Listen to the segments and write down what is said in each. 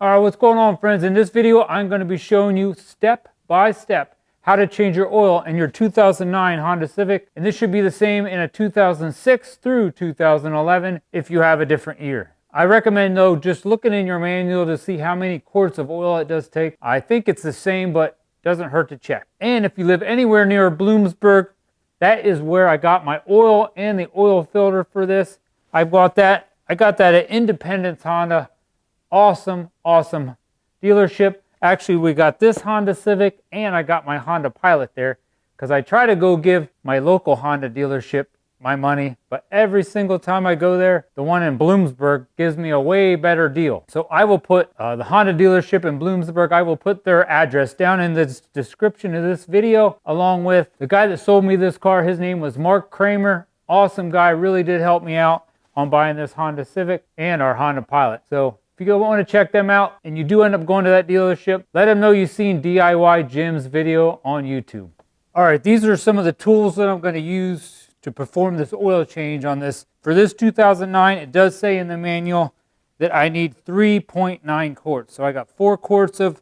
All right, what's going on, friends? In this video, I'm going to be showing you step by step how to change your oil in your 2009 Honda Civic. And this should be the same in a 2006 through 2011 if you have a different year. I recommend, though, just looking in your manual to see how many quarts of oil it does take. I think it's the same, but doesn't hurt to check. And if you live anywhere near Bloomsburg, that is where I got my oil and the oil filter for this. I got that at Independence Honda. Awesome dealership. Actually, we got this Honda Civic and I got my Honda Pilot there because I try to go give my local Honda dealership my money, but every single time I go there, the one in Bloomsburg gives me a way better deal. So I will put the Honda dealership in Bloomsburg, I will put their address down in the description of this video, along with the guy that sold me this car. His name was Mark Kramer. Awesome guy, really did help me out on buying this Honda Civic and our Honda Pilot. So if you want to check them out and you do end up going to that dealership, let them know you've seen DIY Jim's video on YouTube. All right, these are some of the tools that I'm going to use to perform this oil change on this. For this 2009, it does say in the manual that I need 3.9 quarts. So I got 4 quarts of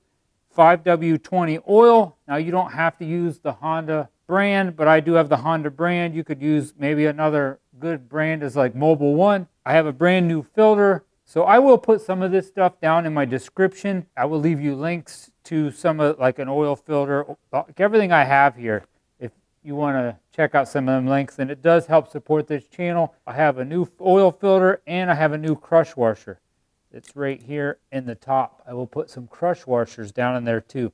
5W20 oil. Now you don't have to use the Honda brand, but I do have the Honda brand. You could use maybe another good brand is like Mobil 1. I have a brand new filter. So I will put some of this stuff down in my description. I will leave you links to some of like an oil filter, like everything I have here. If you want to check out some of them links, and it does help support this channel. I have a new oil filter and I have a new crush washer. It's right here in the top. I will put some crush washers down in there too.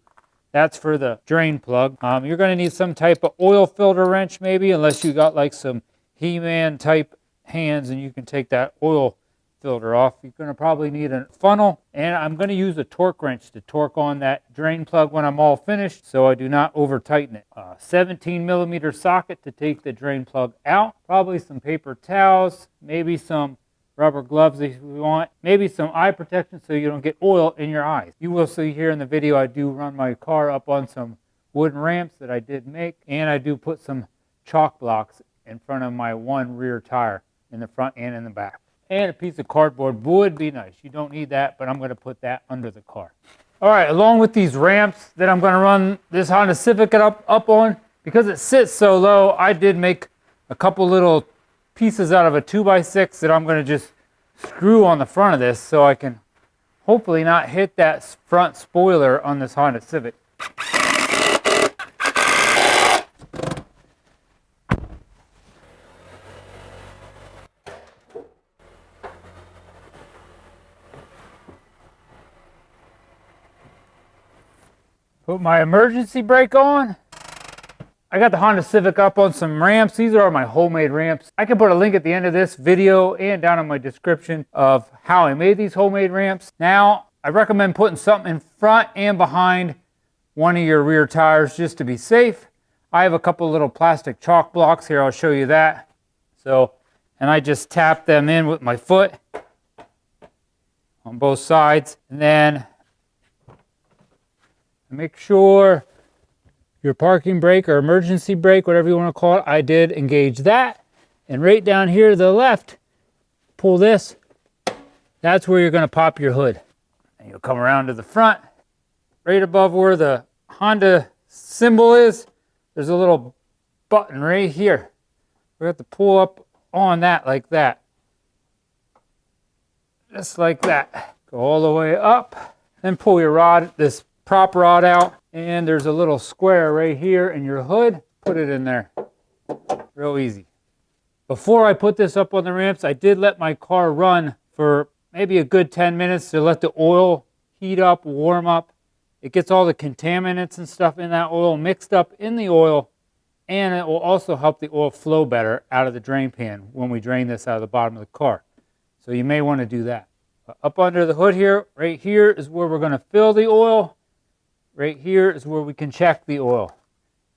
That's for the drain plug. You're going to need some type of oil filter wrench maybe, unless you got like some He-Man type hands and you can take that oil filter off. You're going to probably need a funnel, and I'm going to use a torque wrench to torque on that drain plug when I'm all finished so I do not over tighten it. 17 millimeter socket to take the drain plug out. Probably some paper towels, maybe some rubber gloves if you want, maybe some eye protection so you don't get oil in your eyes. You will see here in the video I do run my car up on some wooden ramps that I did make, and I do put some chalk blocks in front of my one rear tire in the front and in the back. And a piece of cardboard would be nice. You don't need that, but I'm going to put that under the car. All right, along with these ramps that I'm going to run this Honda Civic up on, because it sits so low, I did make a couple little pieces out of a 2x6 that I'm going to just screw on the front of this so I can hopefully not hit that front spoiler on this Honda Civic. Put my emergency brake on. I got the Honda Civic up on some ramps. These are my homemade ramps. I can put a link at the end of this video and down in my description of how I made these homemade ramps. Now, I recommend putting something in front and behind one of your rear tires just to be safe. I have a couple little plastic chalk blocks here. I'll show you that. And I just tap them in with my foot on both sides. And then make sure your parking brake or emergency brake, whatever you want to call it, I did engage that. And right down here to the left, pull this. That's where you're going to pop your hood. And you'll come around to the front. Right above where the Honda symbol is, there's a little button right here. We have to pull up on that like that. Just like that. Go all the way up. Then pull your rod, this prop rod out, and there's a little square right here in your hood. Put it in there. Real easy. Before I put this up on the ramps, I did let my car run for maybe a good 10 minutes to let the oil heat up, warm up. It gets all the contaminants and stuff in that oil mixed up in the oil, and it will also help the oil flow better out of the drain pan when we drain this out of the bottom of the car. So you may want to do that. Up under the hood here, right here is where we're going to fill the oil. Right here is where we can check the oil.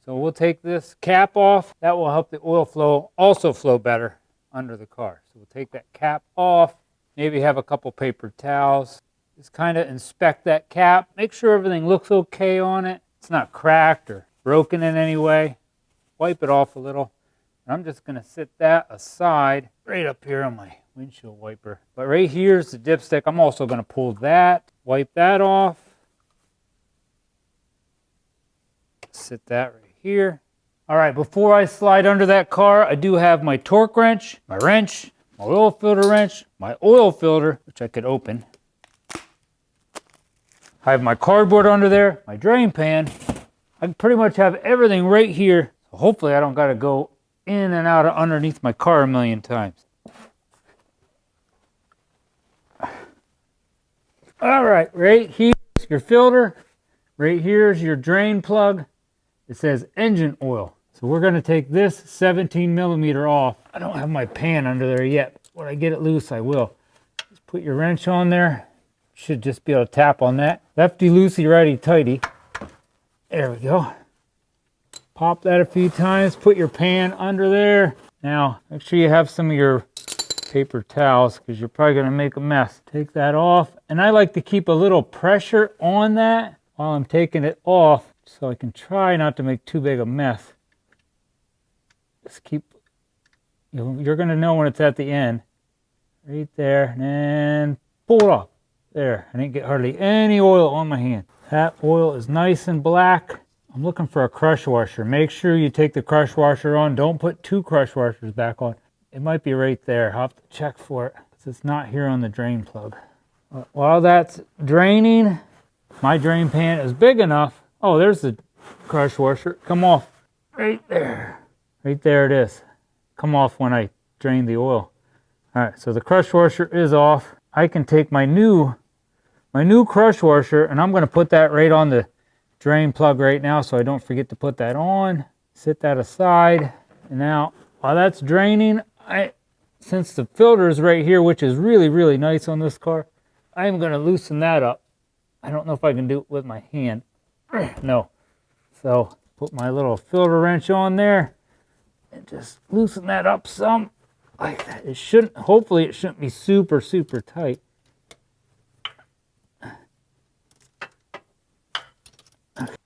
So we'll take this cap off. That will help the oil flow also flow better under the car. So we'll take that cap off. Maybe have a couple paper towels. Just kind of inspect that cap. Make sure everything looks okay on it. It's not cracked or broken in any way. Wipe it off a little. I'm just going to sit that aside right up here on my windshield wiper. But right here's the dipstick. I'm also going to pull that, wipe that off. Sit that right here. All right, before I slide under that car, I do have my torque wrench, my oil filter wrench, my oil filter, which I could open. I have my cardboard under there, my drain pan. I pretty much have everything right here. So hopefully I don't got to go in and out of underneath my car a million times. All right, right here's your filter. Right here's your drain plug. It says engine oil. So we're going to take this 17 millimeter off. I don't have my pan under there yet. When I get it loose, I will. Just put your wrench on there. Should just be able to tap on that. Lefty loosey, righty tighty. There we go. Pop that a few times. Put your pan under there. Now, make sure you have some of your paper towels because you're probably going to make a mess. Take that off. And I like to keep a little pressure on that while I'm taking it off so I can try not to make too big a mess. Just keep, you're going to know when it's at the end. Right there. And pull it off. There. I didn't get hardly any oil on my hand. That oil is nice and black. I'm looking for a crush washer. Make sure you take the crush washer on. Don't put two crush washers back on. It might be right there. I'll have to check for it because it's not here on the drain plug. While that's draining, my drain pan is big enough. Oh, there's the crush washer. Come off right there. Right there it is. Come off when I drain the oil. All right, so the crush washer is off. I can take my new crush washer and I'm going to put that right on the drain plug right now so I don't forget to put that on. Set that aside. And now, while that's draining, since the filter is right here, which is really, really nice on this car, I'm going to loosen that up. I don't know if I can do it with my hand. No. So, put my little filter wrench on there and just loosen that up some like that. It shouldn't, hopefully it shouldn't be super, super tight.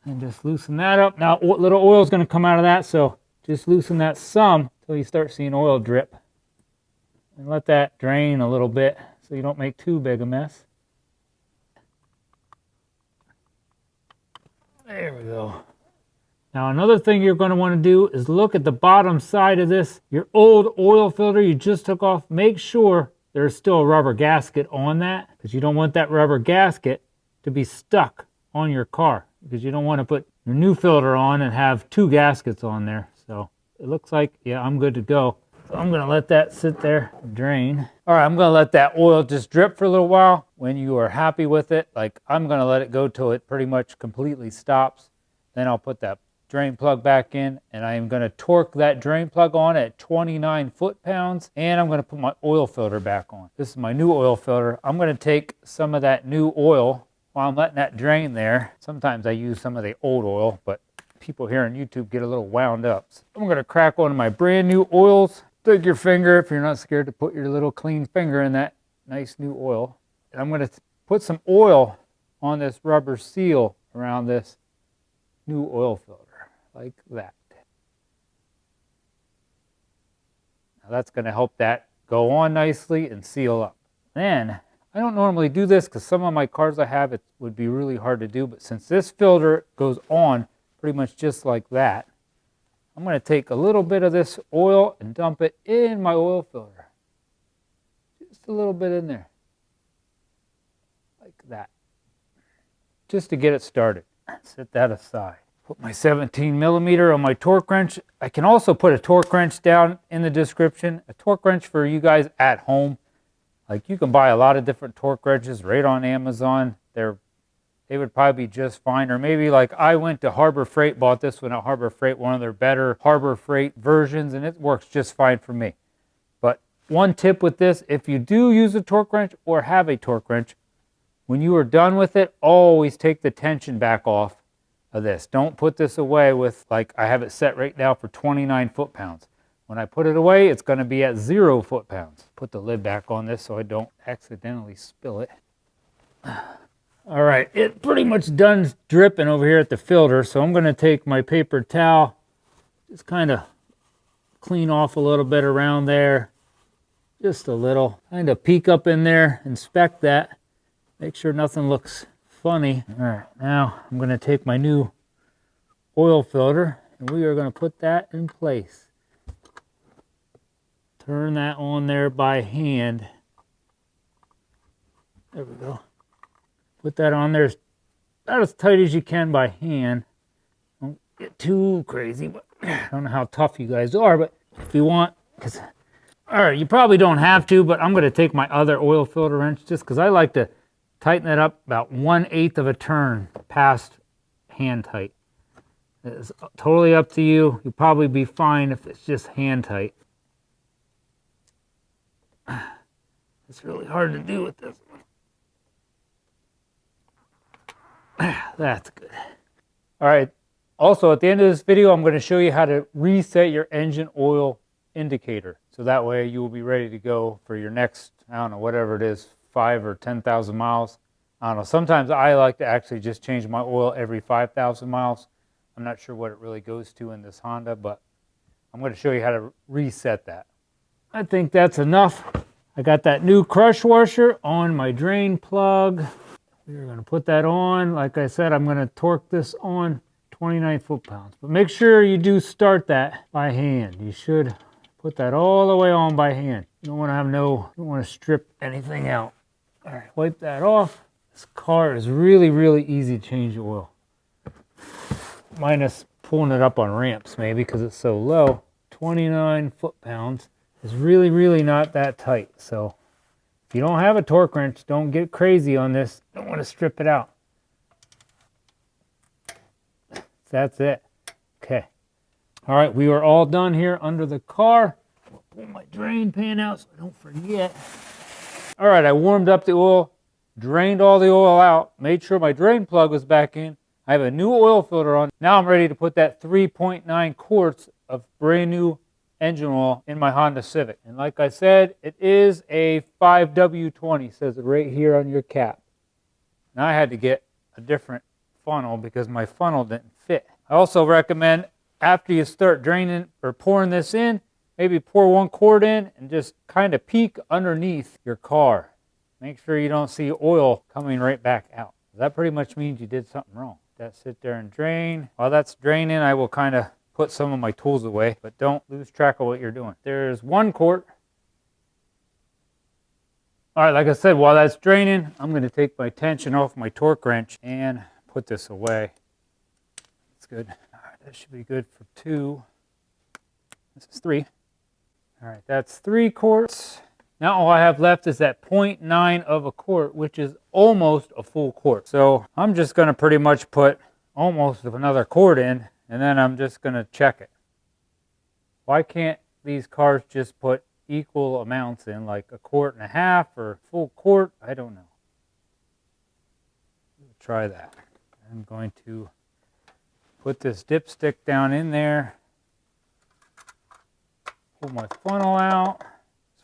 And just loosen that up. Now, little oil is going to come out of that, so just loosen that some until you start seeing oil drip. And let that drain a little bit so you don't make too big a mess. There we go. Now, another thing you're going to want to do is look at the bottom side of this. Your old oil filter you just took off, make sure there's still a rubber gasket on that because you don't want that rubber gasket to be stuck on your car because you don't want to put your new filter on and have two gaskets on there. So it looks like, yeah, I'm good to go. So I'm going to let that sit there and drain. All right, I'm going to let that oil just drip for a little while. When you are happy with it, like I'm going to let it go till it pretty much completely stops. Then I'll put that drain plug back in and I am going to torque that drain plug on at 29 foot-pounds and I'm going to put my oil filter back on. This is my new oil filter. I'm going to take some of that new oil while I'm letting that drain there. Sometimes I use some of the old oil, but people here on YouTube get a little wound up. So I'm going to crack one of my brand new oils. Stick your finger, if you're not scared, to put your little clean finger in that nice new oil. And I'm going to put some oil on this rubber seal around this new oil filter, like that. Now that's going to help that go on nicely and seal up. Then, I don't normally do this because some of my cars I have, it would be really hard to do, but since this filter goes on pretty much just like that, I'm going to take a little bit of this oil and dump it in my oil filter. Just a little bit in there. Like that. Just to get it started. Set that aside. Put my 17 millimeter on my torque wrench. I can also put a torque wrench down in the description. A torque wrench for you guys at home. Like you can buy a lot of different torque wrenches right on Amazon. They would probably be just fine. Or maybe like I went to Harbor Freight, bought this one at Harbor Freight, one of their better Harbor Freight versions, and it works just fine for me. But one tip with this, if you do use a torque wrench or have a torque wrench, when you are done with it, always take the tension back off of this. Don't put this away with, like I have it set right now for 29 foot-pounds. When I put it away, it's going to be at 0 foot-pounds. Put the lid back on this so I don't accidentally spill it. All right, it pretty much done dripping over here at the filter, so I'm going to take my paper towel, just kind of clean off a little bit around there. just a little. Kind of peek up in there, inspect that, make sure nothing looks funny. All right, now I'm going to take my new oil filter and we are going to put that in place. Turn that on there by hand. There we go. Put that on there about as tight as you can by hand. Don't get too crazy, but I don't know how tough you guys are, but if you want, because, all right, you probably don't have to, but I'm going to take my other oil filter wrench just because I like to tighten it up about 1/8 of a turn past hand tight. It's totally up to you. You'll probably be fine if it's just hand tight. It's really hard to do with this one. That's good. All right. Also, at the end of this video, I'm going to show you how to reset your engine oil indicator. So that way you will be ready to go for your next, I don't know, whatever it is, 5,000 or 10,000 miles. I don't know. Sometimes I like to actually just change my oil every 5,000 miles. I'm not sure what it really goes to in this Honda, but I'm going to show you how to reset that. I think that's enough. I got that new crush washer on my drain plug. We're going to put that on. Like I said, I'm going to torque this on 29 foot-pounds. But make sure you do start that by hand. You should put that all the way on by hand. You don't want to have you don't want to strip anything out. All right, wipe that off. This car is really, really easy to change oil. Minus pulling it up on ramps maybe because it's so low. 29 foot-pounds is really, really not that tight. So if you don't have a torque wrench, don't get crazy on this. Don't want to strip it out. That's it. Okay. All right, we are all done here under the car. I'll pull my drain pan out so I don't forget. All right, I warmed up the oil, drained all the oil out, made sure my drain plug was back in. I have a new oil filter on. Now I'm ready to put that 3.9 quarts of brand new engine oil in my Honda Civic. And like I said, it is a 5W20, says it right here on your cap. Now I had to get a different funnel because my funnel didn't fit. I also recommend after you start draining or pouring this in, maybe pour 1 quart in and just kind of peek underneath your car. Make sure you don't see oil coming right back out. That pretty much means you did something wrong. That sit there and drain. While that's draining, I will kind of put some of my tools away, but don't lose track of what you're doing. There's 1 quart. All right, like I said, while that's draining, I'm going to take my tension off my torque wrench and put this away. That's good. All right, that should be good for 2. This is 3. All right, that's 3 quarts. Now all I have left is that 0.9 of a quart, which is almost a full quart. So I'm just going to pretty much put almost another quart in, and then I'm just going to check it. Why can't these cars just put equal amounts in, like 1.5 quarts or a full quart? I don't know. We'll try that. I'm going to put this dipstick down in there, pull my funnel out,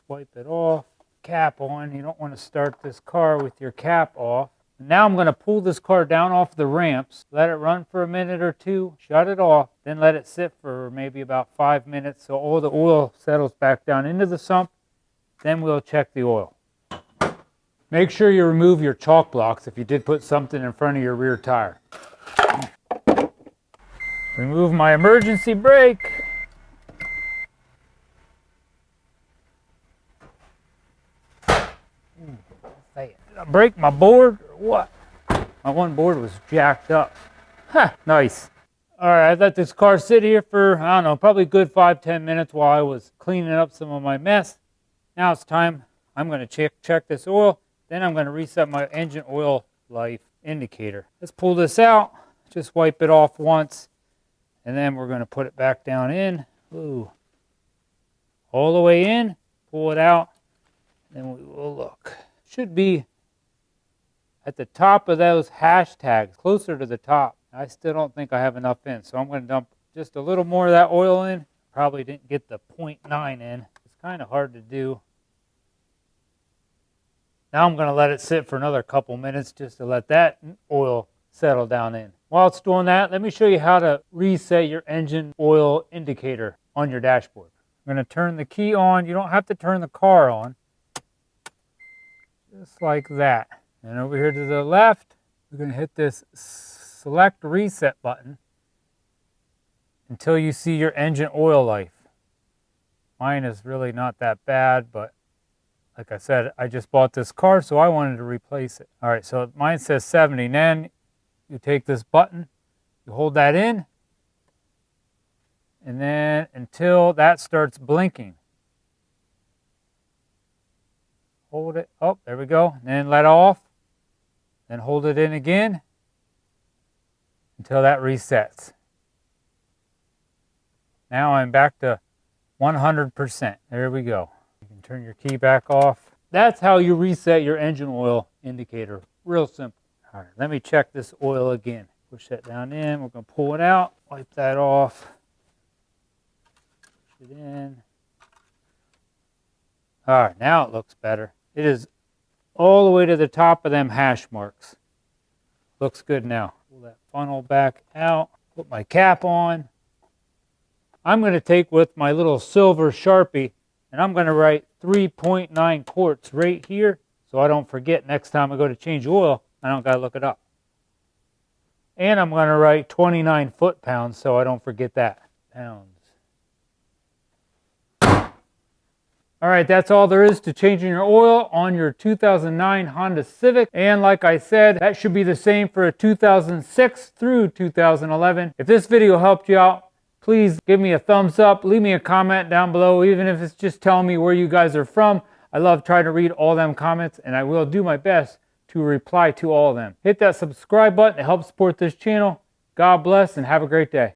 wipe it off, cap on. You don't want to start this car with your cap off. Now I'm going to pull this car down off the ramps, let it run for a minute or 2, shut it off, then let it sit for maybe about 5 minutes so all the oil settles back down into the sump. Then we'll check the oil. Make sure you remove your chalk blocks if you did put something in front of your rear tire. Remove my emergency brake. Did I break my board or what? My one board was jacked up. Ha, nice. All right, I let this car sit here for, I don't know, probably a good 5-10 minutes while I was cleaning up some of my mess. Now it's time. I'm going to check this oil. Then I'm going to reset my engine oil life indicator. Let's pull this out. Just wipe it off once. And then we're going to put it back down in. Ooh. All the way in. Pull it out. Then we will look. Should be at the top of those hashtags, closer to the top. I still don't think I have enough in, so I'm going to dump just a little more of that oil in. Probably didn't get the 0.9 in. It's kind of hard to do. Now I'm going to let it sit for another couple minutes just to let that oil settle down in. While it's doing that, let me show you how to reset your engine oil indicator on your dashboard. I'm going to turn the key on. You don't have to turn the car on. Just like that. And over here to the left, we're going to hit this select reset button until you see your engine oil life. Mine is really not that bad, but like I said, I just bought this car, so I wanted to replace it. All right, so mine says 70. Then you take this button, you hold that in, and then until that starts blinking. Hold it. Oh, there we go. And then let off. Then hold it in again until that resets. Now I'm back to 100%. There we go. You can turn your key back off. That's how you reset your engine oil indicator. Real simple. All right, let me check this oil again. Push that down in. We're going to pull it out. Wipe that off. Push it in. All right, now it looks better. It is all the way to the top of them hash marks. Looks good now. Pull that funnel back out. Put my cap on. I'm going to take with my little silver Sharpie, and I'm going to write 3.9 quarts right here so I don't forget next time I go to change oil. I don't got to look it up. And I'm going to write 29 foot-pounds so I don't forget that. Pounds. All right, that's all there is to changing your oil on your 2009 Honda Civic. And like I said, that should be the same for a 2006 through 2011. If this video helped you out, please give me a thumbs up. Leave me a comment down below, even if it's just telling me where you guys are from. I love trying to read all them comments, and I will do my best to reply to all of them. Hit that subscribe button to help support this channel. God bless and have a great day.